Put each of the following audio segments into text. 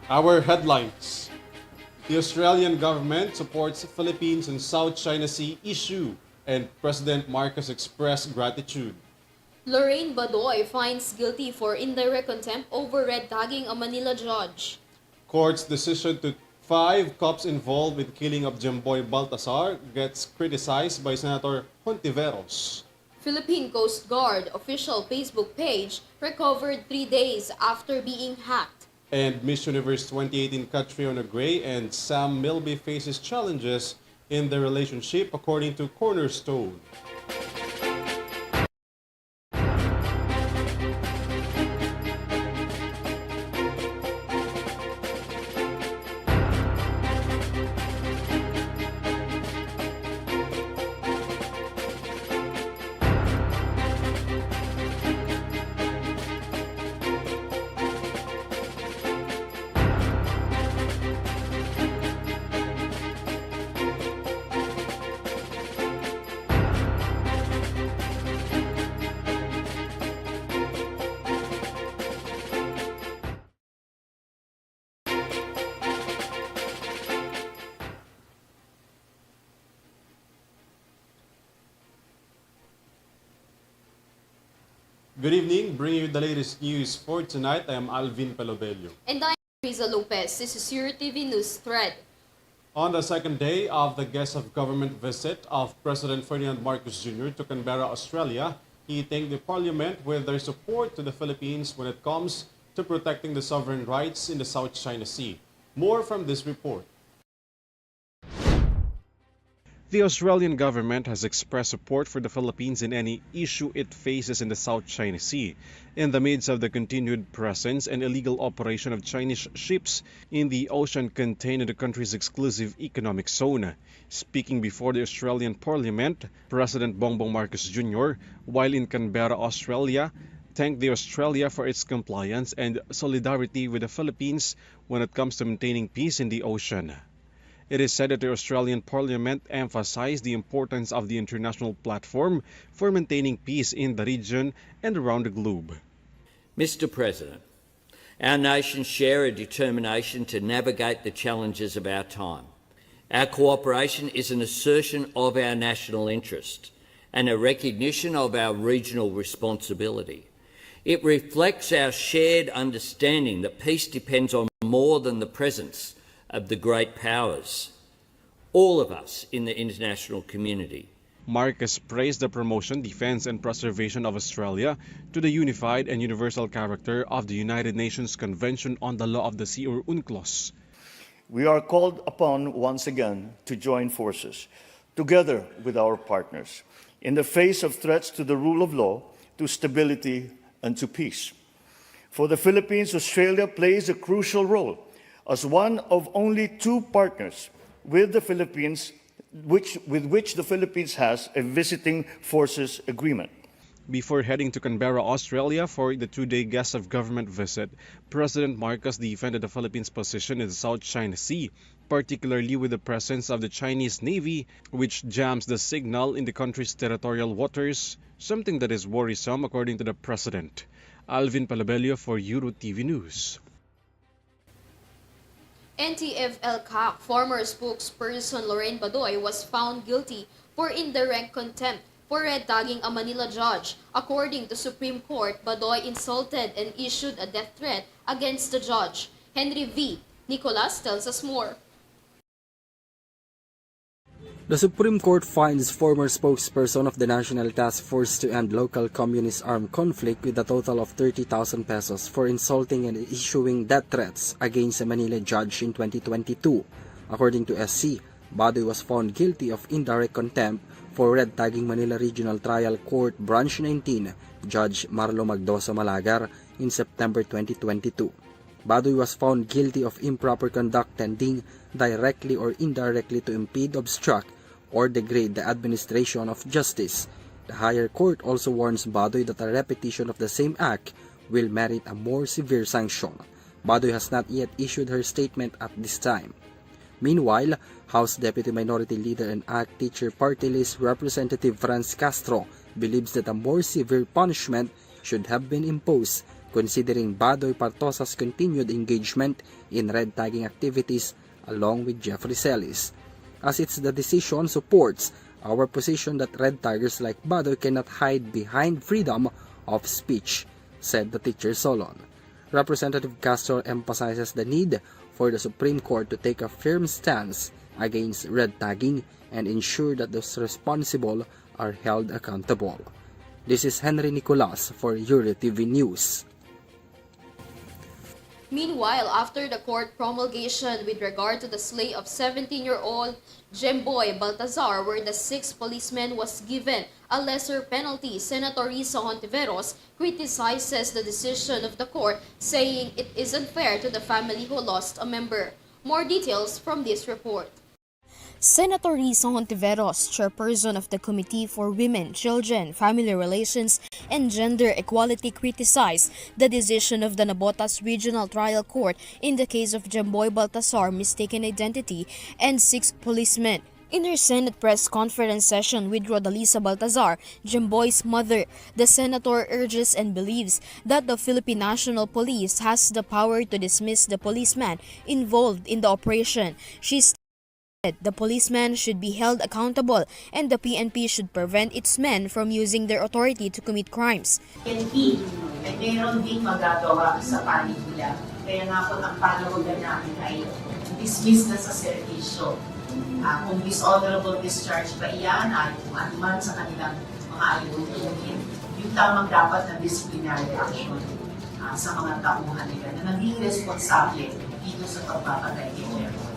Our headlines. The Australian government supports Philippines and South China Sea issue, and President Marcos expressed gratitude. Lorraine Badoy finds guilty for indirect contempt over red tagging a Manila judge. Court's decision to 5 cops involved with killing of Jemboy Baltasar gets criticized by Senator Hontiveros. Philippine Coast Guard official Facebook page recovered 3 days after being hacked. And Miss Universe 2018 Catriona Gray and Sam Milby faces challenges in their relationship according to Cornerstone. Good evening, bringing you the latest news for tonight. I am ALVIN PELOBELLO. And I'm KRIZZA Lopez. This is Eurotv News Thread. On the second day of the guest of government visit of President Ferdinand Marcos Jr. to Canberra, Australia, he thanked the Parliament with their support to the Philippines when it comes to protecting the sovereign rights in the South China Sea. More from this report. The Australian government has expressed support for the Philippines in any issue it faces in the South China Sea, in the midst of the continued presence and illegal operation of Chinese ships in the ocean contained in the country's exclusive economic zone. Speaking before the Australian Parliament, President Bongbong Marcos Jr., while in Canberra, Australia, thanked the Australia for its compliance and solidarity with the Philippines when it comes to maintaining peace in the ocean. It is said that the Australian Parliament emphasized the importance of the international platform for maintaining peace in the region and around the globe. Mr. President, our nations share a determination to navigate the challenges of our time. Our cooperation is an assertion of our national interest and a recognition of our regional responsibility. It reflects our shared understanding that peace depends on more than the presence of the great powers, all of us in the international community. Marcos praised the promotion, defense, and preservation of Australia to the unified and universal character of the United Nations Convention on the Law of the Sea, or UNCLOS. We are called upon once again to join forces, together with our partners, in the face of threats to the rule of law, to stability, and to peace. For the Philippines, Australia plays a crucial role as one of only 2 partners with the Philippines, with which the Philippines has a visiting forces agreement. Before heading to Canberra, Australia for the 2-day guest of government visit, President Marcos defended the Philippines' position in the South China Sea, particularly with the presence of the Chinese Navy, which jams the signal in the country's territorial waters, something that is worrisome according to the President. Alvin Palabello for Eurotv News. NTFL-CAC former spokesperson Lorraine Badoy was found guilty for indirect contempt for red tagging a Manila judge. According to Supreme Court, Badoy insulted and issued a death threat against the judge. Henry V. Nicolas tells us more. The Supreme Court finds former spokesperson of the National Task Force to End Local Communist Armed Conflict with a total of 30,000 pesos for insulting and issuing death threats against a Manila judge in 2022. According to SC, Badoy was found guilty of indirect contempt for red tagging Manila Regional Trial Court Branch 19, Judge Marlo Magdoso Malagar, in September 2022. Badoy was found guilty of improper conduct tending directly or indirectly to impede, obstruct, or degrade the administration of justice. The higher court also warns Badoy that a repetition of the same act will merit a more severe sanction. Badoy has not yet issued her statement at this time. Meanwhile, House Deputy Minority Leader and ACT Teacher Party List Representative Franz Castro believes that a more severe punishment should have been imposed considering Badoy Partosa's continued engagement in red tagging activities along with Jeffrey Celis, as the decision supports our position that red taggers like Badoy cannot hide behind freedom of speech, said the teacher Solon. Representative Castro emphasizes the need for the Supreme Court to take a firm stance against red tagging and ensure that those responsible are held accountable. This is Henry Nicolas for Eurotv News. Meanwhile, after the court promulgation with regard to the slay of 17-year-old Jemboy Baltazar, where the 6th policeman was given a lesser penalty, Senator Risa Hontiveros criticizes the decision of the court, saying it is unfair to the family who lost a member. More details from this report. Senator Risa Hontiveros, chairperson of the Committee for Women, Children, Family Relations, and Gender Equality, criticized the decision of the Navotas Regional Trial Court in the case of Jemboy Baltasar mistaken identity and 6 policemen. In her Senate press conference session with Rodalisa Baltazar, Jemboy's mother, the senator urges and believes that the Philippine National Police has the power to dismiss the policeman involved in the operation. She the policeman should be held accountable and the PNP should prevent its men from using their authority to commit crimes. PNP ay mayroon din magagawa sa panig-ulang. Kaya nga po ang panawagan namin ay dismiss na sa servisyo. Kung dishonorable discharge ba iyan ay kung anuman sa kanilang mga ayutuhin, yung tamang dapat na disciplinary action sa mga tauhan nila na naging responsable dito sa pagpapatay kay Jemboy.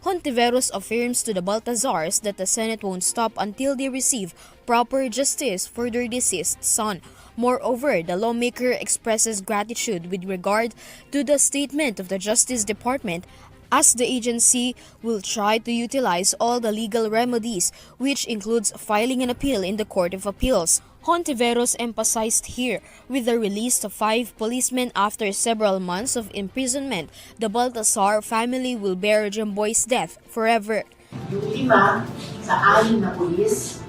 Hontiveros affirms to the Baltazars that the Senate won't stop until they receive proper justice for their deceased son. Moreover, the lawmaker expresses gratitude with regard to the statement of the Justice Department, as the agency will try to utilize all the legal remedies, which includes filing an appeal in the Court of Appeals. Hontiveros emphasized here, with the release of 5 policemen after several months of imprisonment, the Baltasar family will bear Jemboy's death forever. Yung 5 sa 6 na pulis,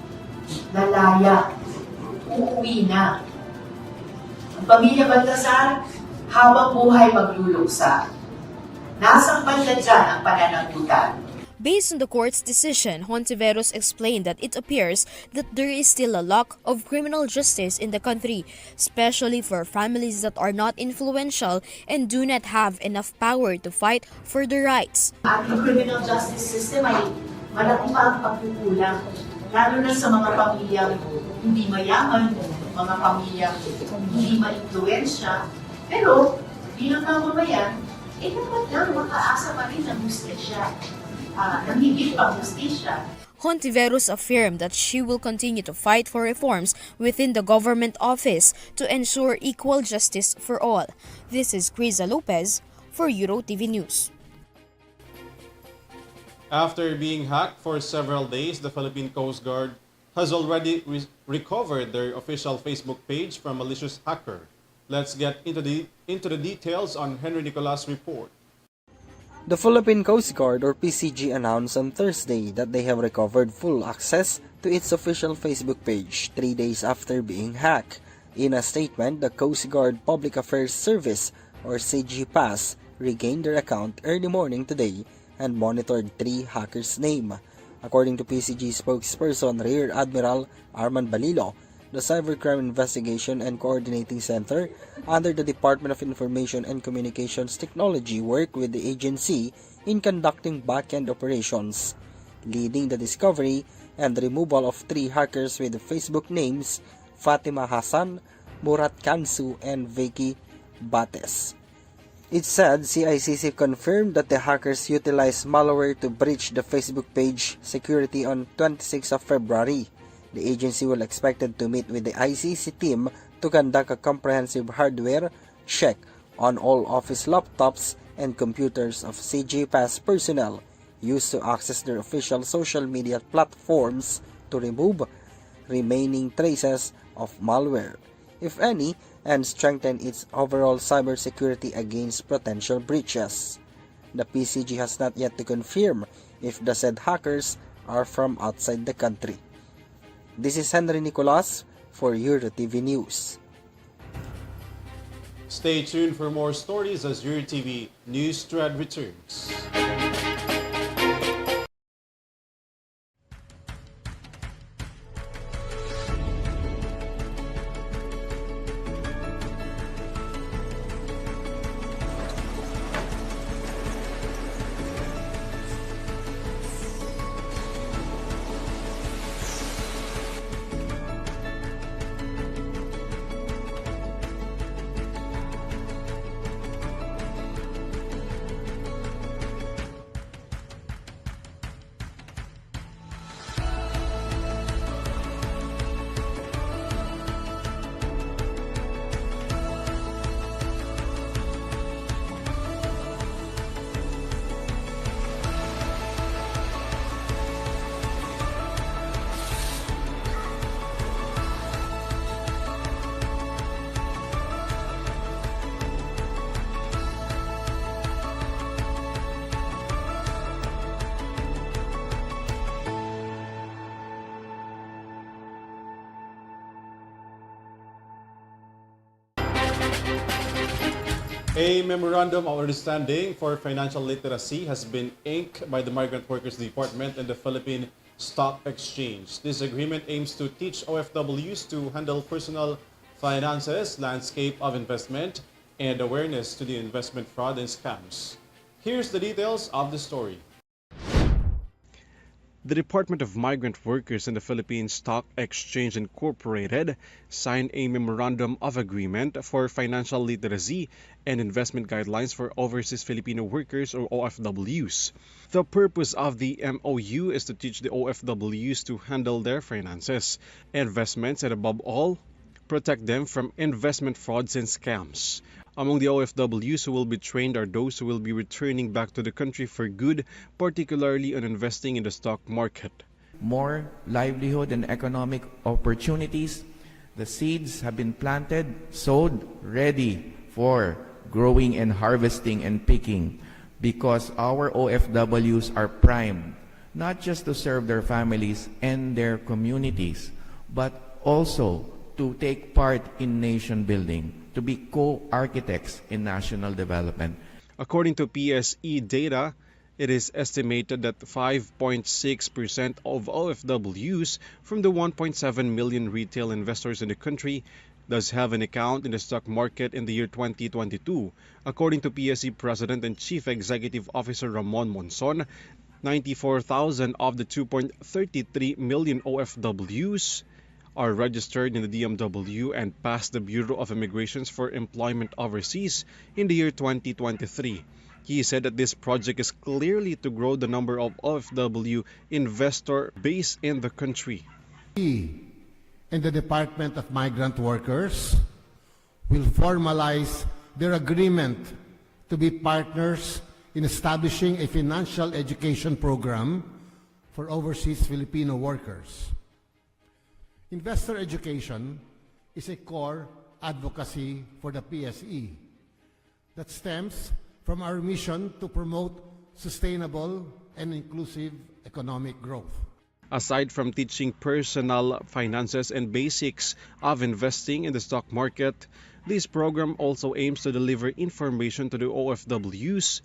nalaya, uuwi na. Ang pamilya Baltasar, habang buhay magluluksa. Nasang banda dyan ang pananagutan. Based on the court's decision, Hontiveros explained that it appears that there is still a lack of criminal justice in the country, especially for families that are not influential and do not have enough power to fight for their rights. At yung criminal justice system ay malaki pa ang pagkukulang, lalo na sa mga pamilyang hindi mayaman, mga pamilyang hindi ma-influensya, pero bilang mamamayan, dapat lang makaasa pa rin ng justisya. Hontiveros affirmed that she will continue to fight for reforms within the government office to ensure equal justice for all. This is KRIZZA Lopez for Eurotv News. After being hacked for several days, the Philippine Coast Guard has already recovered their official Facebook page from a malicious hacker. Let's get into the details on Henry Nicolas' report. The Philippine Coast Guard or PCG announced on Thursday that they have recovered full access to its official Facebook page 3 days after being hacked. In a statement, the Coast Guard Public Affairs Service or CGPAS regained their account early morning today and monitored 3 hackers' names. According to PCG spokesperson Rear Admiral Arman Balilo, the Cybercrime Investigation and Coordinating Center under the Department of Information and Communications Technology worked with the agency in conducting back-end operations, leading the discovery and removal of 3 hackers with the Facebook names Fatima Hassan, Murat Kansu, and Vicky Bates. It said CICC confirmed that the hackers utilized malware to breach the Facebook page security on 26 of February. The agency will expected to meet with the ICC team to conduct a comprehensive hardware check on all office laptops and computers of CGPAS personnel used to access their official social media platforms to remove remaining traces of malware, if any, and strengthen its overall cybersecurity against potential breaches. The PCG has not yet to confirm if the said hackers are from outside the country. This is Henry Nicolas for Eurotv News. Stay tuned for more stories as Eurotv News Thread returns. A memorandum of understanding for financial literacy has been inked by the Migrant Workers Department and the Philippine Stock Exchange. This agreement aims to teach OFWs to handle personal finances, landscape of investment, and awareness to the investment fraud and scams. Here's the details of the story. The Department of Migrant Workers and the Philippine Stock Exchange Incorporated signed a Memorandum of Agreement for Financial Literacy and Investment Guidelines for Overseas Filipino Workers or OFWs. The purpose of the MOU is to teach the OFWs to handle their finances, investments, and above all, protect them from investment frauds and scams. Among the OFWs who will be trained are those who will be returning back to the country for good, particularly on investing in the stock market. More livelihood and economic opportunities. The seeds have been planted, sowed, ready for growing and harvesting and picking, because our OFWs are primed not just to serve their families and their communities, but also to take part in nation building, to be co-architects in national development. According to PSE data, it is estimated that 5.6% of OFWs from the 1.7 million retail investors in the country does have an account in the stock market in the year 2022. According to PSE President and Chief Executive Officer Ramon Monson, 94,000 of the 2.33 million OFWs are registered in the DMW and passed the Bureau of Immigrations for employment overseas in the year 2023. He said that this project is clearly to grow the number of OFW investor base in the country. We and the Department of Migrant Workers will formalize their agreement to be partners in establishing a financial education program for overseas Filipino workers. Investor education is a core advocacy for the PSE that stems from our mission to promote sustainable and inclusive economic growth. Aside from teaching personal finances and basics of investing in the stock market, this program also aims to deliver information to the OFWs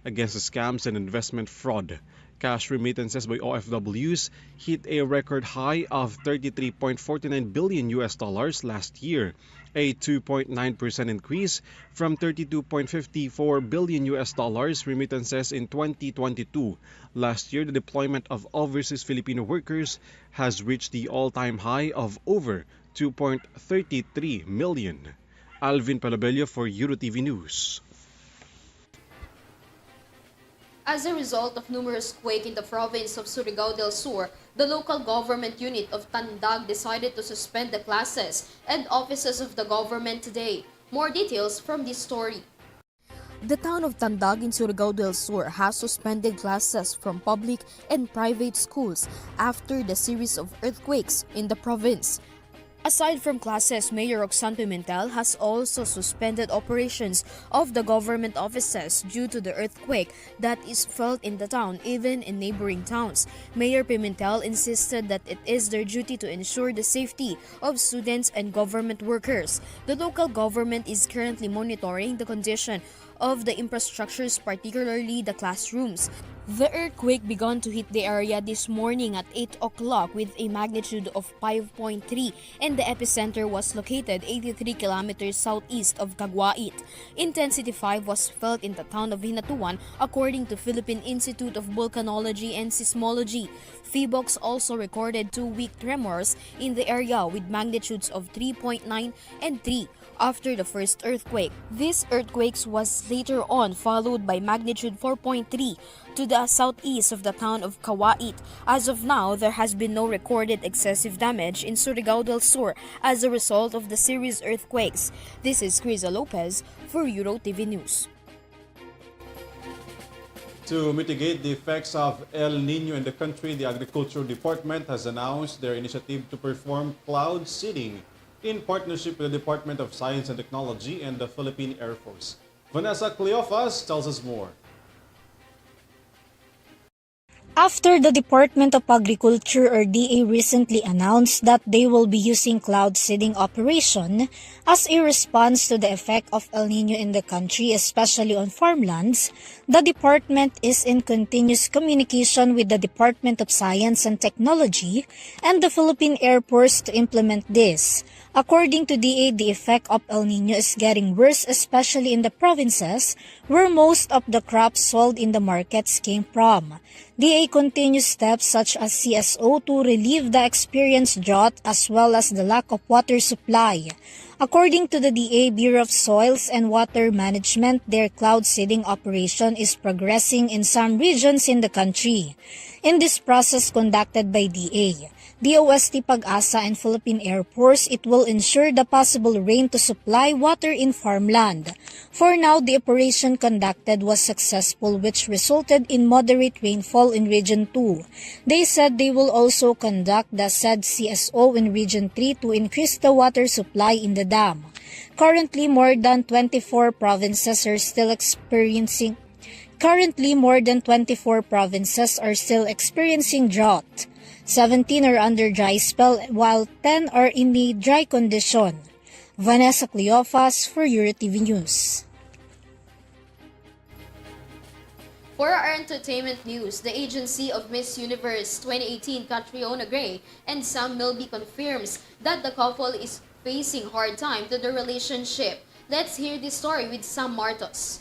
against the scams and investment fraud. Cash remittances by OFWs hit a record high of $33.49 billion last year, a 2.9% increase from $32.54 billion remittances in 2022. Last year, the deployment of overseas Filipino workers has reached the all-time high of over 2.33 million. ALVIN PELOBELLO for Eurotv News. As a result of numerous quakes in the province of Surigao del Sur, the local government unit of Tandag decided to suspend the classes and offices of the government today. More details from this story. The town of Tandag in Surigao del Sur has suspended classes from public and private schools after the series of earthquakes in the province. Aside from classes, Mayor Roxanne Pimentel has also suspended operations of the government offices due to the earthquake that is felt in the town, even in neighboring towns. Mayor Pimentel insisted that it is their duty to ensure the safety of students and government workers. The local government is currently monitoring the condition of the infrastructures, particularly the classrooms. The earthquake began to hit the area this morning at 8 o'clock with a magnitude of 5.3 and the epicenter was located 83 kilometers southeast of Caguait. Intensity 5 was felt in the town of Hinatuan according to Philippine Institute of Volcanology and Seismology. PHIVOLCS also recorded 2 weak tremors in the area with magnitudes of 3.9 and 3 after the first earthquake. This earthquake was later on followed by magnitude 4.3 to the southeast of the town of Caguait. As of now, there has been no recorded excessive damage in Surigao del Sur as a result of the series earthquakes. This is KRIZZA Lopez for Eurotv News. To mitigate the effects of El Nino in the country, the Agriculture Department has announced their initiative to perform cloud seeding in partnership with the Department of Science and Technology and the Philippine Air Force. Vanessa Cleofas tells us more. After the Department of Agriculture or DA recently announced that they will be using cloud seeding operation as a response to the effect of El Nino in the country, especially on farmlands, the department is in continuous communication with the Department of Science and Technology and the Philippine Air Force to implement this. According to DA, the effect of El Nino is getting worse, especially in the provinces where most of the crops sold in the markets came from. DA continues steps such as CSO to relieve the experienced drought as well as the lack of water supply. According to the DA Bureau of Soils and Water Management, their cloud seeding operation is progressing in some regions in the country. In this process conducted by DA, DOST Pag-asa and Philippine Air Force, it will ensure the possible rain to supply water in farmland. For now, the operation conducted was successful, which resulted in moderate rainfall in Region 2. They said they will also conduct the said CSO in Region 3 to increase the water supply in the dam. Currently, more than 24 provinces are still experiencing drought. 17 are under dry spell while 10 are in a dry condition. Vanessa Cleofas for Eurotv News. For our entertainment news, the agency of Miss Universe 2018 Catriona Gray and Sam Milby confirms that the couple is facing hard time to the relationship. Let's hear this story with Sam Martos.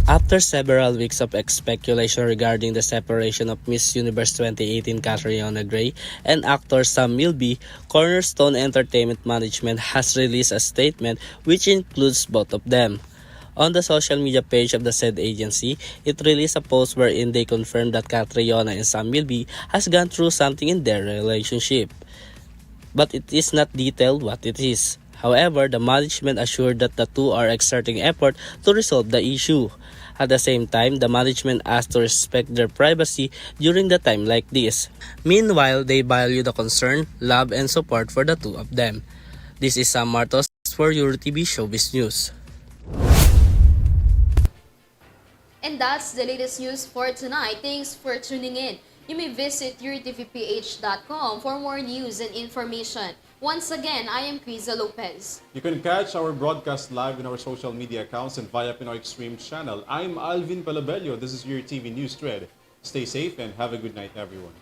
After several weeks of speculation regarding the separation of Miss Universe 2018 Catriona Gray and actor Sam Milby, Cornerstone Entertainment Management has released a statement which includes both of them. On the social media page of the said agency, it released a post wherein they confirmed that Catriona and Sam Milby has gone through something in their relationship. But it is not detailed what it is. However, the management assured that the two are exerting effort to resolve the issue. At the same time, the management asked to respect their privacy during the time like this. Meanwhile, they value the concern, love, and support for the two of them. This is Sam Martos for Eurotv Showbiz News. And that's the latest news for tonight. Thanks for tuning in. You may visit Eurotvph.com for more news and information. Once again, I am KRIZZA Lopez. You can catch our broadcast live in our social media accounts and via Pinoy Extreme channel. I'm ALVIN PELOBELLO. This is your TV News Thread. Stay safe and have a good night, everyone.